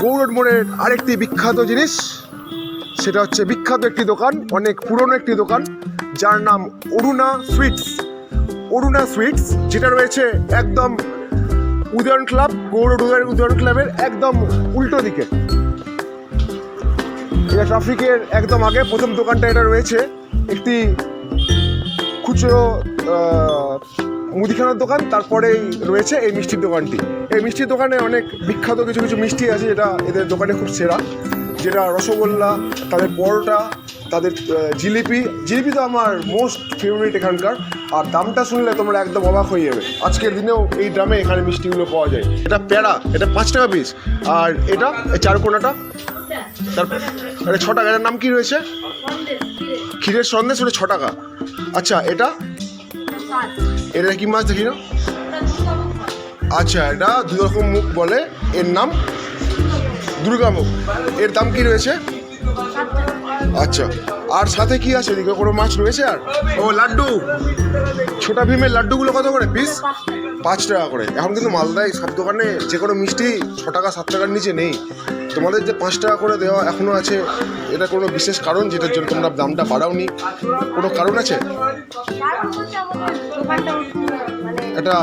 গৌরড মোড়ের আরেকটি বিখ্যাত জিনিস, সেটা হচ্ছে বিখ্যাত একটি দোকান, অনেক পুরনো একটি দোকান, যার নাম অরুণা সুইটস। অরুণা সুইটস, যেটা রয়েছে একদম উদয়ন ক্লাব, গৌরড উদয়ন ক্লাবের একদম উল্টো দিকে। এটা ট্রাফিকের একদম আগে প্রথম দোকানটা এটা রয়েছে। একটি খুচরো মুদিখানার দোকান, তারপরেই রয়েছে এই মিষ্টির দোকানটি। এই মিষ্টির দোকানে অনেক বিখ্যাত কিছু কিছু মিষ্টি আছে যেটা এদের দোকানে খুব সেরা, যেটা রসগোল্লা, তাদের পরোটা, তাদের জিলিপি। জিলিপি তো আমার মোস্ট ফেভারিট এখানকার, আর দামটা শুনলে তোমরা একদম অবাক হয়ে যাবে। আজকের দিনেও এই দামে এখানে মিষ্টিগুলো পাওয়া যায়। এটা প্যাড়া, এটা 5 টাকা পিস, আর এটা চারকোনাটা তারপর এটা 6 টাকা। এটার নাম কি রয়েছে? ক্ষীরের সন্দেশ, ওটা 6 টাকা। আচ্ছা, এটা এটা কি মাছ দেখি না? আচ্ছা, এটা 2 রকম মুখ বলে, এর নাম দুর্গা মুখ। এর দাম কি রয়েছে? আচ্ছা, আর সাথে কি আছে? এদিকে কোনো মাছ রয়েছে? আর ও লাড্ডু, ছোটা ভীমের লাড্ডুগুলো কত করে পিস? 5 টাকা করে। এখন কিন্তু মালদায় সব দোকানে যে কোনো মিষ্টি 6 টাকা 7 টাকার নিচে নেই। তোমাদের যে 5 টাকা করে দেওয়া এখনও আছে, এটা কোনো বিশেষ কারণ যেটার জন্য তোমরা দামটা বাড়াওনি? কোনো কারণ আছে? এটা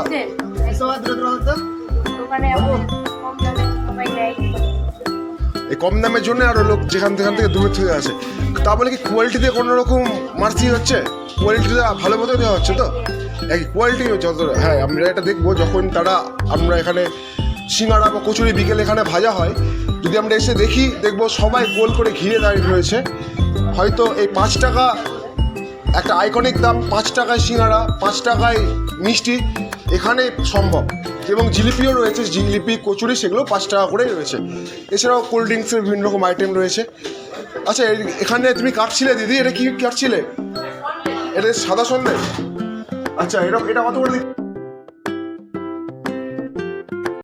এই কম দামের জন্য আরও লোক যেখান থেকে দূরে থেকে আসে। তা বলে কি কোয়ালিটিতে কোনো রকম মার্সি হচ্ছে? কোয়ালিটিটা ভালো মতো দেওয়া হচ্ছে তো? একই কোয়ালিটি যত। হ্যাঁ, আমরা এটা দেখবো যখন আমরা এখানে সিঙ্গাড়া বা কচুরি বিকেলে এখানে ভাজা হয়, যদি আমরা এসে দেখবো সবাই গোল করে ঘিরে দাঁড়িয়ে রয়েছে। হয়তো এই 5 টাকা একটা আইকনিক দাম, 5 টাকায় সিঙ্গাড়া, 5 টাকায় মিষ্টি এখানে সম্ভব। এবং জিলিপিও রয়েছে, জিলিপি কচুরি সেগুলো 5 টাকা করেই রয়েছে। এছাড়াও কোল্ড ড্রিঙ্কসের বিভিন্ন রকম আইটেম রয়েছে। আচ্ছা, এখানে তুমি কাটছিলে দিদি, এটা কি কাটছিলে? এটা সাদা সন্দেশ। আচ্ছা, এটা কত করে